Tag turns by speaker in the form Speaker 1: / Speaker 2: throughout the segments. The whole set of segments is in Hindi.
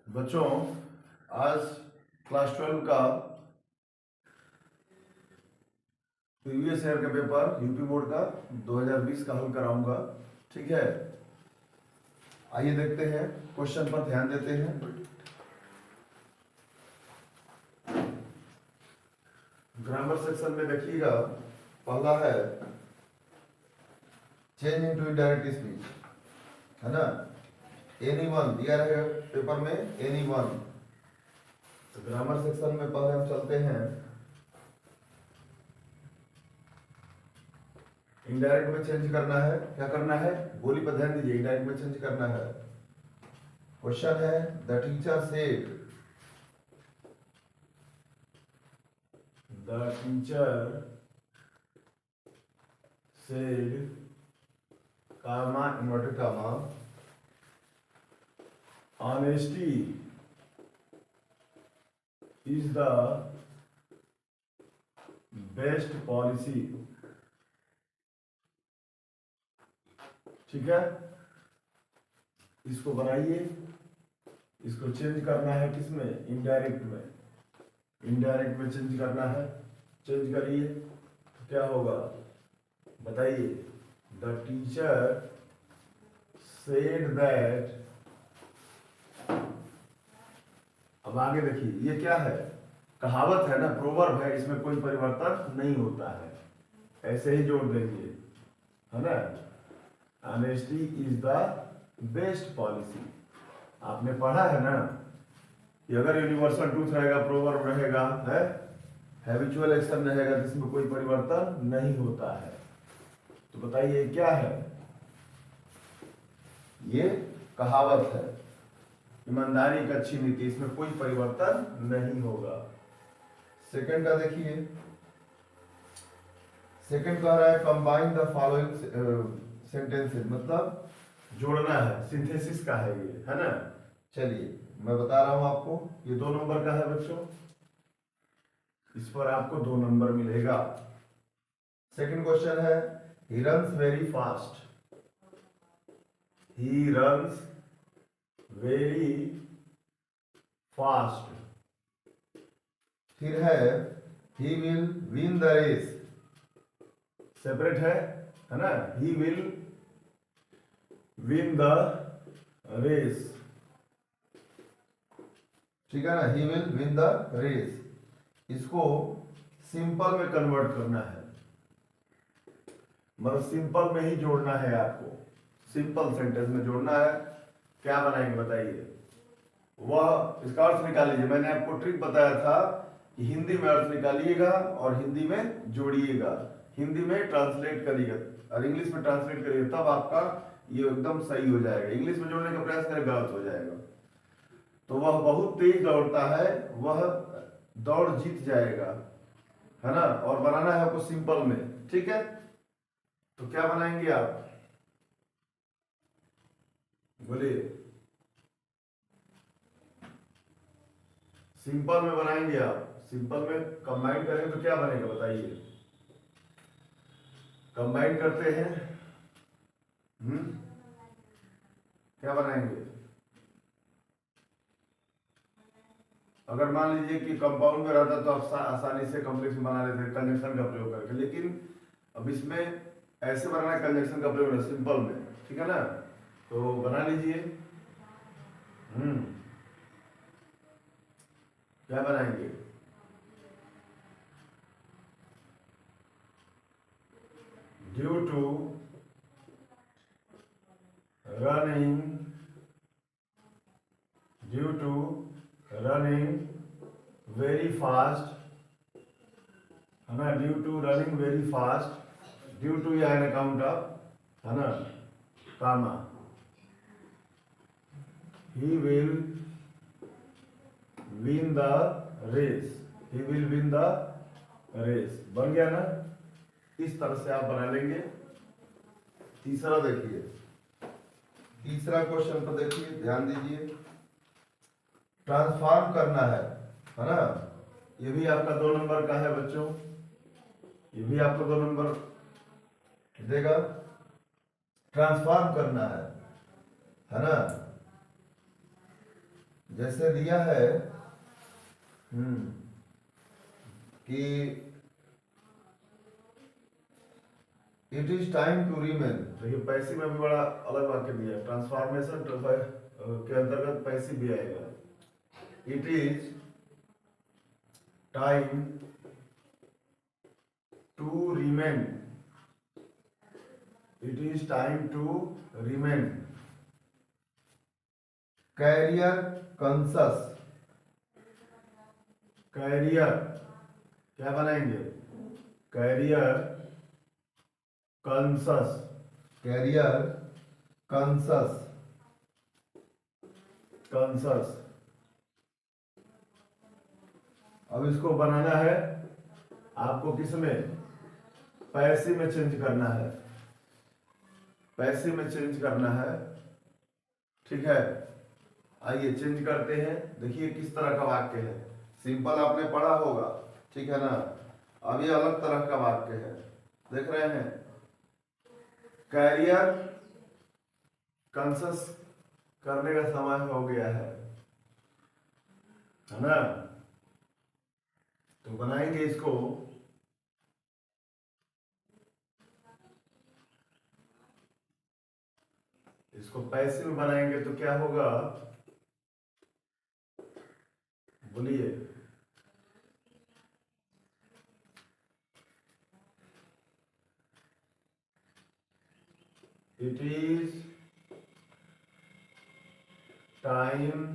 Speaker 1: बच्चों, आज क्लास 12 का प्रीवियस ईयर का पेपर यूपी बोर्ड का 2020 का हल कराऊंगा। ठीक है, आइए देखते हैं, क्वेश्चन पर ध्यान देते हैं। ग्रामर सेक्शन में देखिएगा, पहला है चेंज इनटू इनडायरेक्ट स्पीच, है ना। एनी वन दिया रहेगा पेपर में, एनी वन। तो ग्रामर सेक्शन में पहले हम चलते हैं, इनडायरेक्ट में चेंज करना है। क्या करना है, बोली पर ध्यान दीजिए, इनडायरेक्ट में चेंज करना है। क्वेश्चन है the teacher said, the teacher said comma inverted comma honesty is the best policy. ठीक है, इसको बनाइए, इसको चेंज करना है किसमें, इनडायरेक्ट में। इनडायरेक्ट में चेंज करना है, चेंज करिए तो क्या होगा बताइए। द टीचर सेड दैट, अब आगे देखिए, ये क्या है, कहावत है ना, प्रोवर्ब है, इसमें कोई परिवर्तन नहीं होता है, ऐसे ही जोड़ देंगे, है ना। Honesty is the best policy. आपने पढ़ा है ना कि अगर यूनिवर्सल ट्रूथ रहेगा, प्रोवर्ब रहेगा, है हैबिचुअल एक्शन रहेगा, जिसमें कोई परिवर्तन नहीं होता है। तो बताइए क्या है, ये कहावत है, ईमानदारी एक अच्छी नीति, इसमें कोई परिवर्तन नहीं होगा। सेकंड का देखिए, सेकंड कह रहा है कंबाइन द फॉलोइंग सेंटेंसेस, मतलब जोड़ना है, सिंथेसिस का है ये, है ना। चलिए मैं बता रहा हूं आपको, ये 2 नंबर का है बच्चों, इस पर आपको 2 नंबर मिलेगा। सेकंड क्वेश्चन है he runs very fast, he runs very fast. फिर है he will win the race, separate है ना, he will win the race. ठीक है ना, he will win the race. इसको सिंपल में कन्वर्ट करना है, मतलब सिंपल में ही जोड़ना है आपको, सिंपल सेंटेंस में जोड़ना है। क्या बनाएंगे बताइए, वह इसका अर्थ निकाल लीजिए। मैंने आपको ट्रिक बताया था कि हिंदी में अर्थ निकालिएगा और हिंदी में जोड़िएगा, हिंदी में ट्रांसलेट करिएगा और इंग्लिश में ट्रांसलेट करिएगा, तब आपका ये एकदम सही हो जाएगा। इंग्लिश में जोड़ने का प्रयास करें, गलत हो जाएगा। तो वह बहुत तेज दौड़ता है, वह दौड़ जीत जाएगा, है ना। और बनाना है आपको सिंपल में, ठीक है। तो क्या बनाएंगे आप, बोलिए। सिंपल में बनाएंगे आप, सिंपल में कंबाइन करेंगे तो क्या बनेगा बताइए। कंबाइन करते हैं, क्या बनाएंगे। अगर मान लीजिए कि कंपाउंड में रहता तो आप आसानी से कॉम्प्लेक्स में बना लेते कंजक्शन का प्रयोग करके, लेकिन अब इसमें ऐसे बनाना है, कंजक्शन का प्रयोग है सिंपल में, ठीक है ना। तो बना लीजिए, क्या बनाएंगे, due to running, due to running very fast, है ना, due to running very fast, due to या एन अकाउंट ऑफ, है ना, comma, he will win the race, he will win the race. बन गया ना, इस तरह से आप बना लेंगे। तीसरा देखिए, तीसरा क्वेश्चन पर देखिए, ध्यान दीजिए, ट्रांसफॉर्म करना है ना। ये भी आपका 2 नंबर का है बच्चों, ये भी आपको 2 नंबर देगा। ट्रांसफॉर्म करना है ना। जैसे दिया है कि it is time to remain, देखिए पैसिव में भी बड़ा अलग वाक्य दिया है, ट्रांसफॉर्मेशन के अंतर्गत पैसिव भी आएगा। It is time to remain, it is time to remain career conscious, career क्या बनाएंगे, career conscious, career conscious, conscious. अब इसको बनाना है आपको किसमें, पैसिव में चेंज करना है, पैसिव में चेंज करना है, ठीक है। आइए चेंज करते हैं, देखिए किस तरह का वाक्य है। सिंपल आपने पढ़ा होगा, ठीक है ना। अब ये अलग तरह का वाक्य है, देख रहे हैं, कैरियर कॉन्शस करने का समय हो गया है ना। तो बनाएंगे इसको, इसको पैसिव में बनाएंगे तो क्या होगा, बोलिए। It is time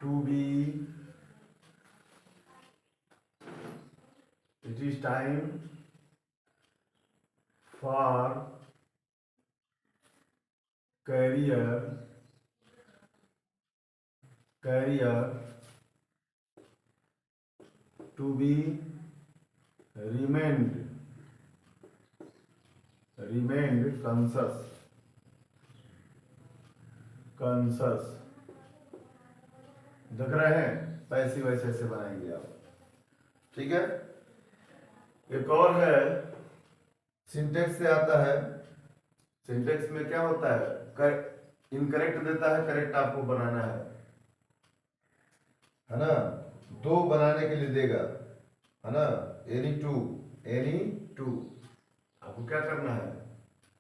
Speaker 1: to be, it is time for career, career to be remained, remained conscious, conscious. देख रहे हैं, पैसिव वैसे ऐसे बनाएंगे आप, ठीक है। एक और है, सिंटेक्स से आता है। सिंटेक्स में क्या होता है, इनकरेक्ट देता है, करेक्ट आपको बनाना है ना। दो बनाने के लिए देगा, है ना, एनी टू, एनी टू, आपको क्या करना है,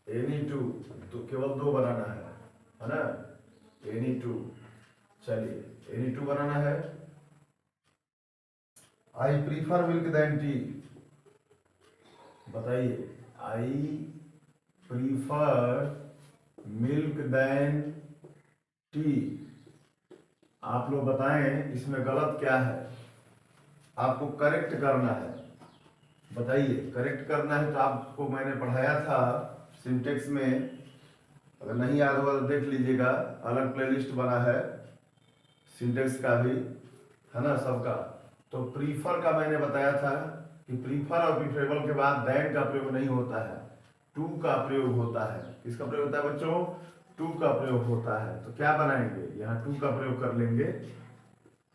Speaker 1: एनी टू, तो केवल दो बनाना है ना, एनी टू। चलिए एनी टू बनाना है। I prefer milk than tea, बताइए, I prefer milk than tea. आप लोग बताएं इसमें गलत क्या है, आपको करेक्ट करना है, बताइए। करेक्ट करना है तो आपको मैंने पढ़ाया था सिंटेक्स में, अगर नहीं याद होगा तो देख लीजिएगा, अलग प्लेलिस्ट बना है सिंटेक्स का भी, है ना, सबका। तो प्रीफर का मैंने बताया था कि प्रीफर और प्रीफरेबल के बाद दैन का प्रयोग नहीं होता है, टू का प्रयोग होता है। किसका प्रयोग होता है बच्चों, टू का प्रयोग होता है। तो क्या बनाएंगे, यहाँ टू का प्रयोग कर लेंगे,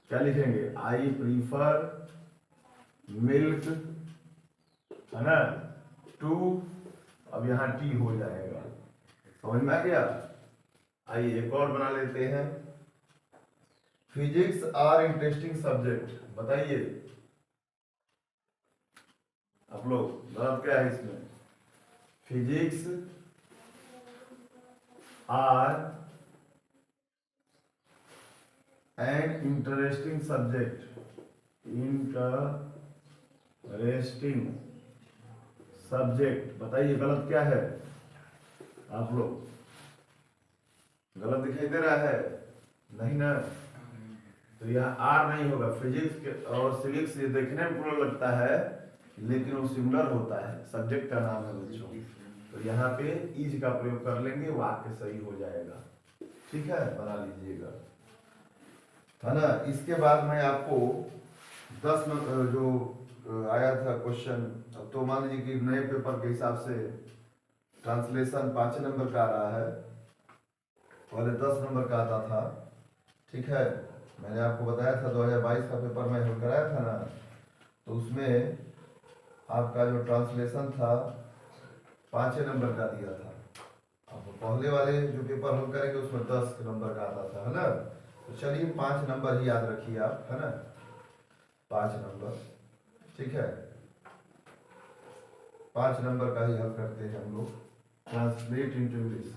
Speaker 1: क्या लिखेंगे, आई प्रीफर मिल्क, है ना, टू, अब यहाँ टी हो जाएगा, समझ में आ गया। आइए एक और बना लेते हैं, फिजिक्स आर इंटरेस्टिंग सब्जेक्ट, बताइए आप लोग, गलत क्या है इसमें, physics are an interesting subject, interesting subject, बताइए गलत क्या है, आप लोग गलत दिखाई दे रहा है, नहीं ना। तो यहाँ आर नहीं होगा, फिजिक्स और सिविक्स ये देखने में पूरा लगता है लेकिन वो सिमिलर होता है, सब्जेक्ट का नाम है बच्चों। तो यहाँ पे इज का प्रयोग कर लेंगे, वाक्य सही हो जाएगा, ठीक है, बना लीजिएगा, है ना। इसके बाद मैं आपको 10 नंबर जो आया था क्वेश्चन, अब तो मान लीजिए कि नए पेपर के हिसाब से ट्रांसलेशन 5 नंबर का आ रहा है, पहले 10 नंबर का आता था, ठीक है। मैंने आपको बताया था 2022 का पेपर मैं हल कराया था ना, तो उसमें आपका जो ट्रांसलेशन था 5 नंबर का दिया था, आपको पहले वाले जो पेपर हम करेंगे उसमें 10 नंबर का आता था, है ना। तो चलिए 5 नंबर ही याद रखिए आप, है ना, 5 नंबर, ठीक है। 5 नंबर का ही हल करते हैं हम लोग। ट्रांसलेट इंटू इंग्लिश,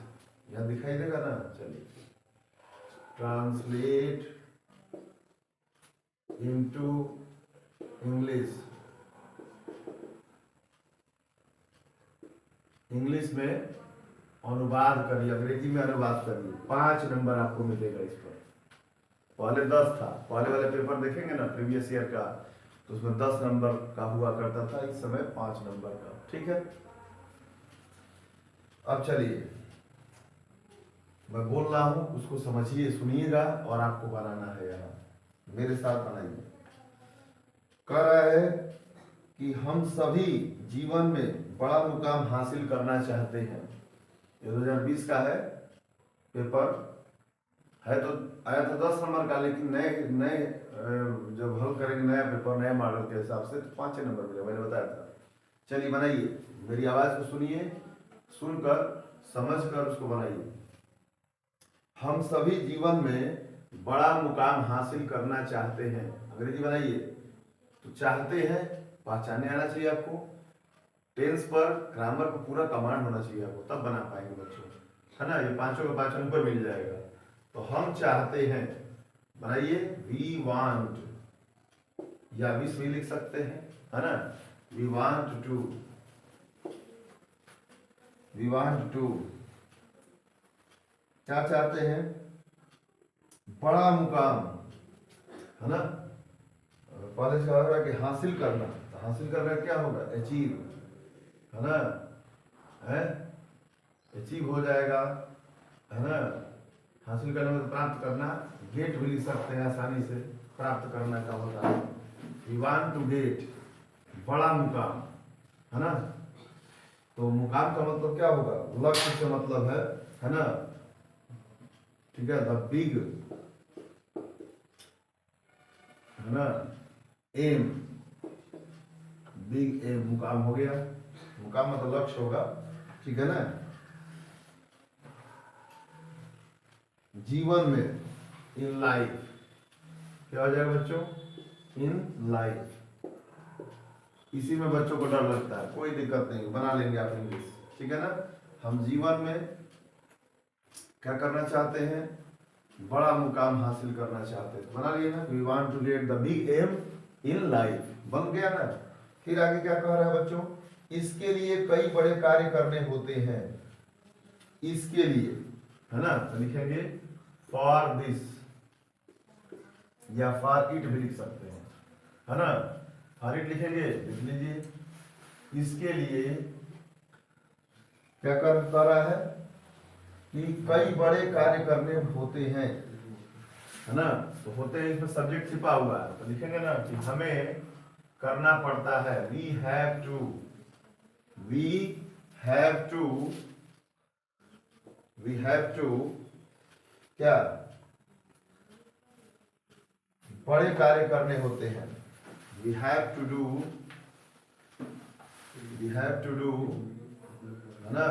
Speaker 1: यहाँ दिखाई देगा ना, चलिए ट्रांसलेट इंटू इंग्लिश, इंग्लिश में अनुवाद करिए, अंग्रेजी में अनुवाद करिए। 5 नंबर आपको मिलेगा इस पर। पहले 10 था, पहले वाले पेपर देखेंगे ना प्रीवियस ईयर का, तो उसमें 10 नंबर का हुआ करता था, इस समय 5 नंबर का, ठीक है। अब चलिए मैं बोल रहा हूं, उसको समझिए, सुनिएगा और आपको बनाना है, यहाँ मेरे साथ बनाइए। कह रहा है कि हम सभी जीवन में बड़ा मुकाम हासिल करना चाहते हैं। ये 2020 का है पेपर है, तो आया था 10 नंबर का, लेकिन नए नए जब हल करेंगे नया पेपर नए मॉडल के हिसाब से तो 5 नंबर मिले, मैंने बताया था। चलिए बनाइए, मेरी आवाज को सुनिए, सुनकर समझकर उसको बनाइए। हम सभी जीवन में बड़ा मुकाम हासिल करना चाहते हैं, अंग्रेजी बनाइए। तो चाहते हैं पहचाने आना चाहिए आपको, टेंस पर ग्रामर को पूरा कमांड होना चाहिए आपको, तब बना पाएंगे बच्चों, है ना। ये पांचों का 5 ऊपर मिल जाएगा। तो हम चाहते हैं, बनाइए, वी वांट, या विश भी लिख सकते हैं, है ना। We want to, we want to, क्या चाहते हैं, बड़ा मुकाम, है ना। पहले से होगा कि हासिल करना, तो हासिल करना क्या होगा, अचीव, है ना, है अचीव हो जाएगा, है ना। हासिल करने में प्राप्त करना, गेट भी लिख सकते हैं आसानी से, प्राप्त करना का होता है। वी वांट टू गेट, बड़ा मुकाम, है ना। तो मुकाम का मतलब क्या होगा, लक्ष्य से मतलब है ना, ठीक है। द बिग, है ना, एम, बिग एम, मुकाम हो गया, मुकाम मतलब लक्ष्य होगा, ठीक है ना। जीवन में, इन लाइफ, क्या हो जाएगा बच्चों, इन लाइफ। इसी में बच्चों को डर लगता है, कोई दिक्कत नहीं, बना लेंगे आप इंग्लिश, ठीक है ना। हम जीवन में क्या करना चाहते हैं, बड़ा मुकाम हासिल करना चाहते हैं, बना लिए ना, we want to get the big aim in life, बन गया ना। फिर आगे क्या कह रहा है बच्चों, इसके लिए कई बड़े कार्य करने होते हैं, इसके लिए, है ना। तो लिखेंगे फॉर दिस, या फॉर इट भी लिख सकते हैं, है ना। फॉर इट लिखेंगे, लिख लीजिए। इसके लिए क्या कर रहा है कि कई बड़े कार्य करने होते हैं, है ना। तो होते हैं, इसमें सब्जेक्ट छिपा हुआ है, तो लिखेंगे ना कि हमें करना पड़ता है, we have to, we have to, we have to क्या, बड़े कार्य करने होते हैं। We have to do, we have to do, है ना,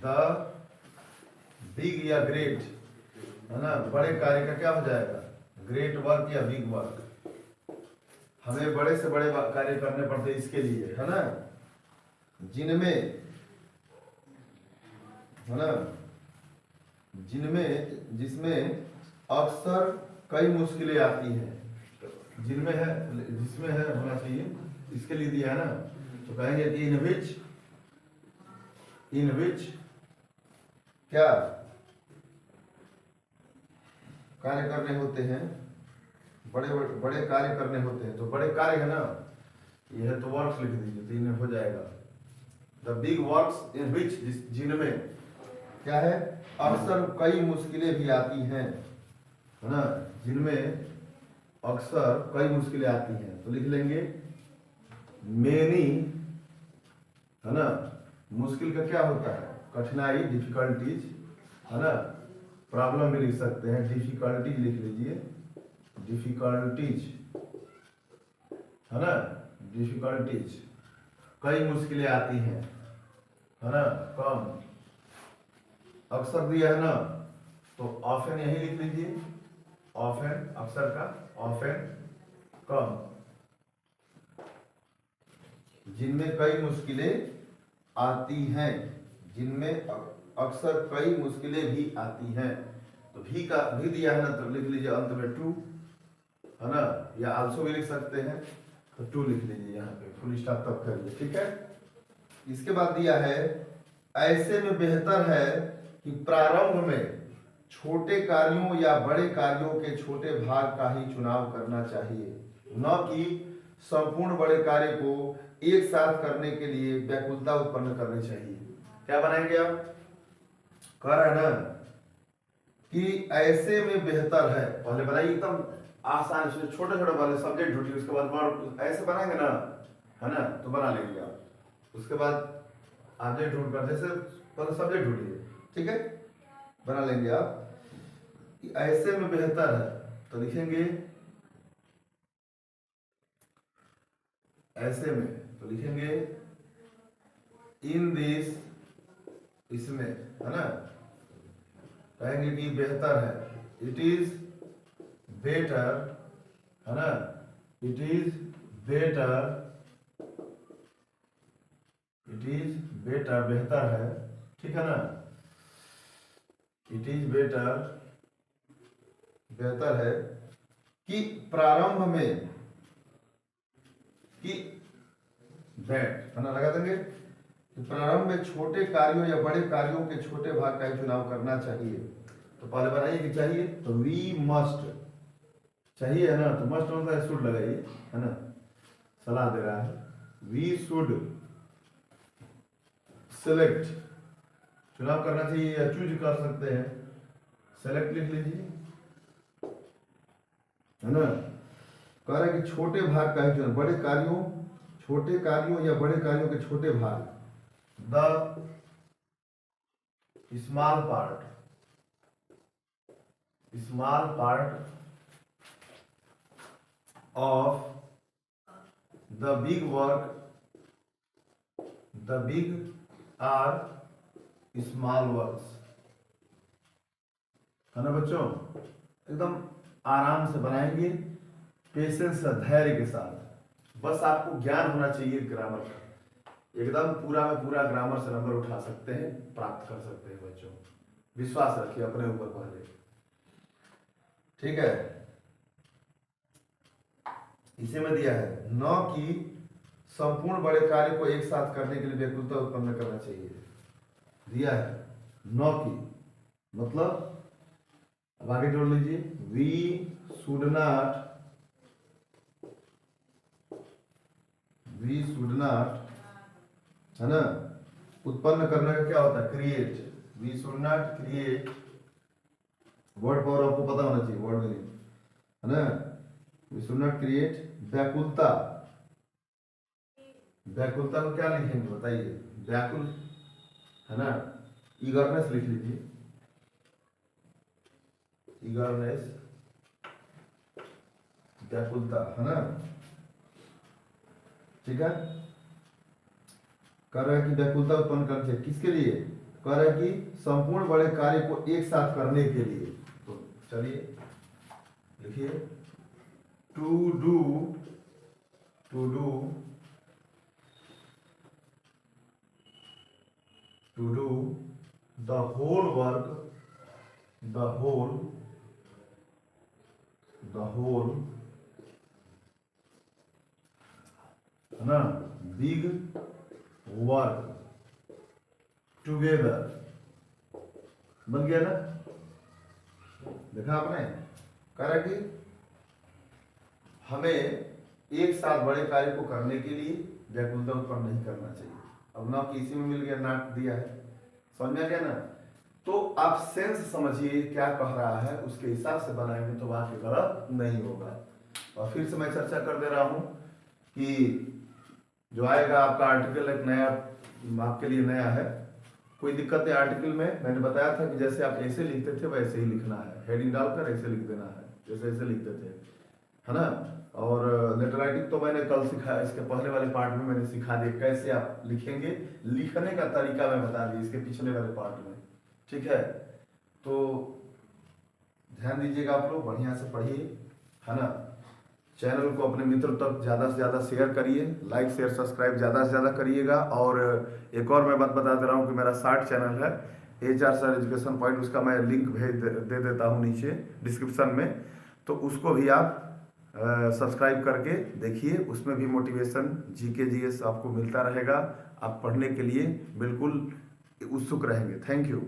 Speaker 1: द बिग या ग्रेट, है ना। बड़े कार्य का क्या हो जाएगा, ग्रेट वर्क या बिग वर्क। हमें बड़े से बड़े कार्य करने पड़ते इसके लिए, है ना, जिनमें, है ना, जिनमें, जिसमें अक्सर कई मुश्किलें आती हैं, जिनमें है, जिसमें है होना चाहिए, इसके लिए दिया है ना। तो कहेंगे कि इन विच क्या कार्य करने होते हैं, बड़े बड़े कार्य करने होते हैं। तो बड़े कार्य है ना, ये है तो वर्क्स लिख दीजिए, तो इनमें हो जाएगा द बिग वर्क्स इन विच, जिनमें क्या है, अक्सर कई मुश्किलें भी आती हैं, है ना, जिनमें अक्सर कई मुश्किलें आती हैं। तो लिख लेंगे मेनी, है ना। मुश्किल का क्या होता है, कठिनाई, डिफिकल्टीज, है ना। प्रॉब्लम भी लिख सकते हैं, डिफिकल्टीज लिख लीजिए, डिफिकल्टीज, है ना, डिफिकल्टीज, कई मुश्किलें आती हैं, है ना, कम, अक्सर दिया है ना, तो ऑफन यही लिख लीजिए, ऑफन अक्सर का, ऑफन कम, जिनमें कई मुश्किलें आती हैं, जिनमें अक्सर कई मुश्किलें भी आती हैं। तो भी का भी दिया है ना, तो लिख लीजिए अंत में टू, है ना, या आल्सो भी लिख सकते हैं, तो टू लिख लीजिए यहाँ पे, फुल स्टॉप तक करिए, ठीक है। इसके बाद दिया है ऐसे में बेहतर है कि प्रारंभ में छोटे कार्यों या बड़े कार्यों के छोटे भाग का ही चुनाव करना चाहिए, न कि संपूर्ण बड़े कार्य को एक साथ करने के लिए व्याकुलता उत्पन्न करनी चाहिए। क्या बनाएंगे आप, कह रहे हैं ना कि ऐसे में बेहतर है, पहले बनाइए एकदम आसान से, छोटे छोटे वाले सब्जेक्ट ढूंढिए, उसके बाद बड़ा ऐसे बनाएंगे ना, है ना, तो बना लेंगे आप। उसके बाद ऑब्जेक्ट ढूंढ कर, जैसे पहले सब्जेक्ट ढूंढिए, ठीक है, बना लेंगे आप। कि ऐसे में बेहतर है, तो लिखेंगे ऐसे में, तो लिखेंगे इन दिस, इसमें, है ना, कहेंगे कि बेहतर है, इट इज बेटर, है ना, it is better, it is better, बेहतर है, ठीक है ना, इट इज बेटर, बेहतर है कि प्रारंभ में, कि दैट, है ना, लगा देंगे कि प्रारंभ में छोटे कार्यों या बड़े कार्यों के छोटे भाग का ही चुनाव करना चाहिए। तो पहले बनाइए कि चाहिए, तो वी मस्ट, चाहिए है ना, तो मस्ट मतलब शुड लगाइए, है ना, सलाह दे रहा है, वी शुड सेलेक्ट, चुनाव करना चाहिए या चूज कर सकते हैं, सेलेक्ट लिख लीजिए, है ना, कह रहा है कि छोटे भाग का ही चुनाव, बड़े कार्यों, छोटे कार्यों या बड़े कार्यों के छोटे भाग, the small part, small part of the big work, the big or small works, है ना बच्चों, एकदम आराम से बनाएंगे, पेशेंस और धैर्य के साथ। बस आपको ज्ञान होना चाहिए ग्रामर का, एकदम पूरा में पूरा ग्रामर से नंबर उठा सकते हैं, प्राप्त कर सकते हैं बच्चों, विश्वास रखिए अपने ऊपर पहले, ठीक है। इसे में दिया है न कि संपूर्ण बड़े कार्य को एक साथ करने के लिए व्याकुलता उत्पन्न करना चाहिए, दिया है न कि, मतलब अब आगे जोड़ लीजिए, we should not, we should not, है ना, उत्पन्न करने का क्या होता है, create, we should not create, word power आपको पता होना चाहिए, वर्ड मीनिंग, है ना, वी शुड नॉट क्रिएट व्याकुलता, व्याकुलता को क्या लिखेंगे बताइए, व्याकुल, है ना, ईगरनेस लिख लीजिए, ईगरनेस, व्याकुलता, है ना, ठीक है। कह रहा है कि व्याकुलता उत्पन्न करनी चाहिए, किसके लिए, कह रहा है कि संपूर्ण बड़े कार्य को एक साथ करने के लिए। तो चलिए लिखिए, to do, to do, to do the whole work, the whole, the whole, है ना, बिग वर्क टुगेदर, बन गया ना, देखा आपने, कह रहा है कि हमें एक साथ बड़े कार्य को करने के लिए व्याकुलता उत्पन्न नहीं करना चाहिए। अब ना कि इसी में मिल गया, नाट दिया है, समझ में आ गया ना। तो आप सेंस समझिए क्या कह रहा है, उसके हिसाब से बनाएंगे तो वाक्य गलत नहीं होगा। और फिर से मैं चर्चा कर दे रहा हूं कि जो आएगा आपका आर्टिकल एक नया, आपके लिए नया है, कोई दिक्कत है आर्टिकल में, मैंने बताया था कि जैसे आप ऐसे लिखते थे वैसे ही लिखना है, हेडिंग डालकर ऐसे लिख देना है जैसे ऐसे लिखते थे, है ना। और लेटर राइटिंग तो मैंने कल सिखाया, इसके पहले वाले पार्ट में मैंने सिखा दिया कैसे आप लिखेंगे, लिखने का तरीका मैं बता दिया इसके पिछले वाले पार्ट में, ठीक है, तो ध्यान दीजिएगा आप लोग, बढ़िया से पढ़िए, है ना। चैनल को अपने मित्रों तक ज़्यादा से ज़्यादा शेयर करिए, लाइक शेयर सब्सक्राइब ज़्यादा से ज़्यादा करिएगा। और एक और मैं बात बता दे रहा हूँ कि मेरा शॉर्ट चैनल है HR सर एजुकेशन पॉइंट, उसका मैं लिंक दे देता हूँ नीचे डिस्क्रिप्शन में, तो उसको भी आप सब्सक्राइब करके देखिए। उसमें भी मोटिवेशन GK GS आपको मिलता रहेगा, आप पढ़ने के लिए बिल्कुल उत्सुक रहेंगे। Thank you.